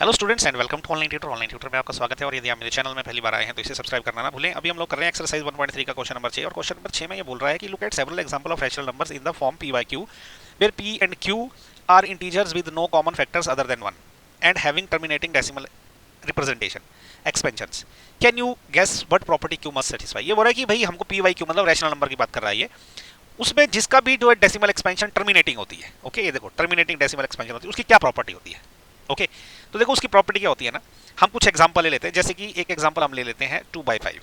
Hello students and welcome to online tutor में आपका स्वागत है। और यदि आप मेरे चैनल में पहली बार आए हैं तो इसे सब्सक्राइब करना ना भूलें। अभी हम लोग कर रहे हैं एक्सरसाइज 1.3 का क्वेश्चन नंबर 6 और क्वेश्चन नंबर 6 में ये बोल रहा है कि look at several example of rational numbers in the form p by q where p and q are integers with no common factors other than 1 and having terminating decimal representation expansions. Can you guess what property q must satisfy. ये बोल रहा है कि भाई हमको p by q मतलब rational number की बात कर रहा है ये, उसमें जिसका भी जो है डेसिमल एक्सपेंशन टर्मिनेटिंग होती है। ओके, ये देखो टर्मिनेटिंग डेसिमल एक्सपेंशन होती है, उसकी क्या प्रॉपर्टी होती है। ओके, तो देखो उसकी प्रॉपर्टी क्या होती है ना, हम कुछ एग्जांपल ले लेते हैं। जैसे कि एक एग्जांपल हम ले लेते हैं 2/5।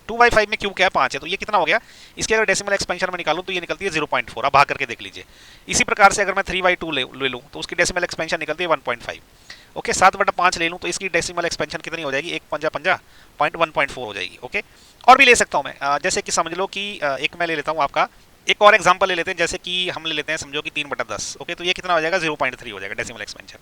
2/5 में क्यों क्या है 5 है, तो ये कितना हो गया, इसके अगर डेसिमल एक्सपेंशन में निकालूं तो ये निकलती है 0.4। आप भाग करके देख लीजिए। इसी प्रकार से अगर मैं 3/2 ले लूं तो उसकी डेसिमल एक्सपेंशन निकलती है 1.5। ओके, 7/5 ले लूं तो इसकी डेसिमल एक्सपेंशन कितनी हो जाएगी, 1.5 हो जाएगी। ओके, और भी ले सकता हूं मैं, जैसे कि समझ लो कि एक मैं ले लेता हूं आपका एक और एग्जांपल ले लेते हैं। जैसे कि हम ले लेते हैं, समझो कि 3/10। ओके, तो ये कितना हो जाएगा, 0.3 हो जाएगा डेसिमल एक्सपेंशन।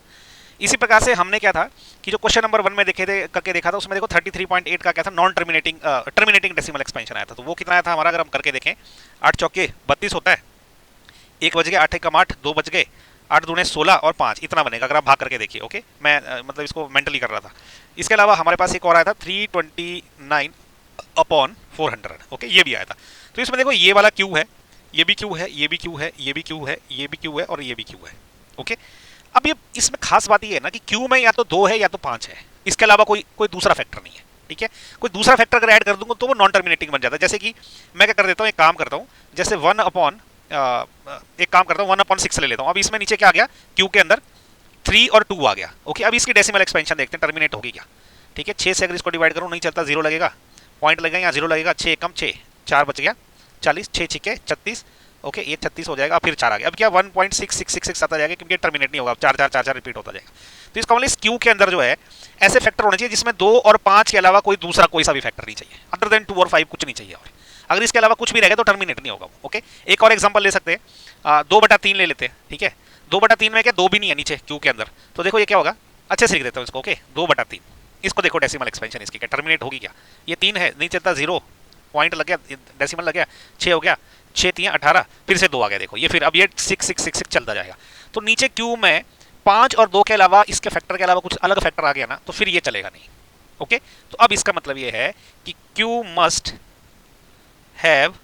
इसी प्रकार से हमने क्या था कि जो क्वेश्चन नंबर 1 में देखे थे करके देखा था, उसमें देखो 33.8 का क्या था, नॉन टर्मिनेटिंग डेसिमल एक्सपेंशन आया था। तो वो कितना आया था हमारा, अगर हम करके देखें 8 चौके 32 होता है, 1 बज गए, 8 एकम 8, 2 बज गए, 8 दूने 16 और 5 इतना बनेगा अगर आप भाग करके देखिए। ओके, मैं मतलब इसको मेंटली कर रहा था। इसके अलावा हमारे पास एक और आया था 329/400। ओके, ये भी आया था। तो इसमें देखो ये वाला क्यू है, ये भी क्यू है, ये भी क्यू है, ये भी क्यू है, ये भी क्यू है और ये भी क्यू है। ओके, अब ये इसमें खास बात ये है ना कि क्यू में या तो 2 है या तो 5 है, इसके अलावा कोई कोई दूसरा फैक्टर नहीं है। ठीक है, कोई दूसरा फैक्टर अगर ऐड कर दूंगा तो वो नॉन टर्मिनेटिंग बन जाता है। जैसे कि मैं क्या कर देता हूँ, एक काम करता हूँ, जैसे 1/6 ले लेता हूँ। अब इसमें नीचे क्या आ गया, क्यू के अंदर 3 और 2 आ गया। ओके, अब इसकी डेसिमल एक्सपेंशन देखते हैं, टर्मिनेट होगी क्या। ठीक है, 6 से अगर इसको डिवाइड करूँ नहीं चलता, 0 लगेगा, पॉइंट लगेगा यहाँ 0 लगेगा, 6 कम 6, 4 बच गया 40, 6 छिके 36। ओके, ये 36 हो जाएगा, फिर 4 आ गया। अब क्या 1.6666 आता जाएगा क्योंकि टर्मिनेट नहीं होगा, 4 रिपीट होता जाएगा। तो इसका मतलब इस क्यू के अंदर जो है ऐसे फैक्टर होने चाहिए जिसमें 2 और 5 के अलावा कोई दूसरा कोई सा भी फैक्टर नहीं चाहिए, अदर देन 2 और 5 कुछ नहीं चाहिए। और अगर इसके अलावा कुछ भी रहेगा तो टर्मिनेट नहीं होगा। ओके, एक और एग्जांपल ले सकते हैं, 2/3 ले लेते हैं। ठीक है, 2/3 में क्या 2 भी नहीं है नीचे क्यू के अंदर, तो देखो ये क्या होगा, अच्छे से लिख देता हूँ इसको। ओके, 2/3 इसको देखो डेसिमल एक्सपेंशन इसकी क्या टर्मिनेट होगी क्या। ये 3 है, नहीं चलता, 0 पॉइंट लग गया, डेसिमल लग गया, 6 हो गया, 6 3 18, फिर से 2 आ गया। देखो ये फिर अब ये 6 चलता जाएगा। तो नीचे क्यू में 5 और 2 के अलावा, इसके फैक्टर के अलावा कुछ अलग फैक्टर आ गया ना, तो फिर ये चलेगा नहीं। ओके, तो अब इसका मतलब ये है कि क्यू मस्ट हैव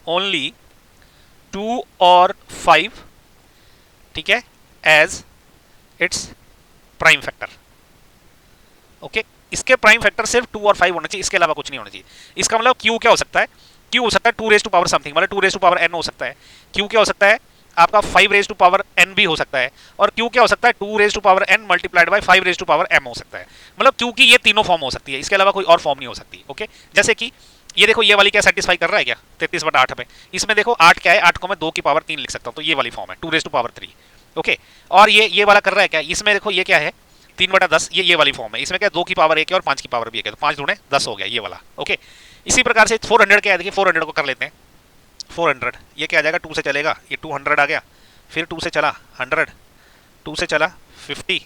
ओनली 2 और 5, ठीक है, as it's prime factor. Okay, इसके प्राइम फैक्टर सिर्फ 2 और 5 होना चाहिए, इसके अलावा कुछ नहीं होना चाहिए। इसका मतलब क्यू क्या हो सकता है, क्यू हो सकता है 2 रेज टू पावर समथिंग, मतलब 2 रेज टू पावर n हो सकता है। क्यू क्या हो सकता है आपका 5 रेज टू पावर n भी हो सकता है। और क्यू क्या हो सकता है 2 raise to power n multiplied by 5 raise to power m हो सकता है। मतलब क्यू की ये तीनों फॉर्म हो सकती है, इसके अलावा कोई और फॉर्म नहीं हो सकती। ओके, जैसे कि ये देखो, ये वाली क्या सेटिस्फाई कर रहा है क्या, 33/8 में। इसमें देखो 8 क्या है, 8 को मैं 2 की पावर 3 लिख सकता हूँ, तो ये वाली फॉर्म है 2 रेज टू पावर 3। ओके, और ये वाला कर रहा है क्या, इसमें देखो ये क्या है 3/10, ये वाली फॉर्म है। इसमें क्या 2 की पावर 1 है और 5 की पावर भी 1 है, तो 5 दूने 10 हो गया ये वाला। ओके, इसी प्रकार से 400 क्या है, देखिए 400 को कर लेते हैं। 400 ये क्या आ जाएगा, 2 से चलेगा, ये 200 आ गया, फिर 2 से चला 100, 2 से चला 50,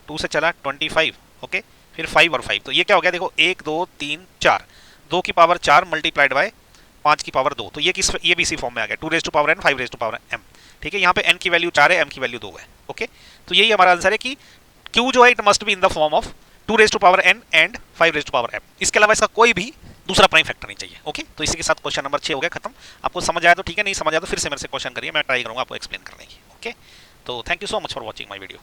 2 से चला 25। ओके, फिर 5 और 5, तो ये क्या हो गया, देखो 1 2 3 4, 2 की पावर 4 मल्टीप्लाइड बाय 5 की पावर 2, तो ये भी इसी फॉर्म में आ गया, 2 raise to power n 5 raise to power m। ठीक है, यहाँ पे n की वैल्यू 4 है, m की वैल्यू 2 है। ओके, तो यही हमारा आंसर है कि q जो है it must be in the form of 2 raise to power n and 5 raise to power m। इसके अलावा इसका कोई भी दूसरा प्राइम फैक्टर नहीं चाहिए। ओके, तो इसी के साथ क्वेश्चन नंबर 6 हो गया खत्म। आपको समझ आया तो ठीक है, नहीं समझ आया तो फिर से मेरे से क्वेश्चन करिए, मैं ट्राई करूंगा आपको एक्सप्लेन करने की। ओके, तो thank you so much for watching my video.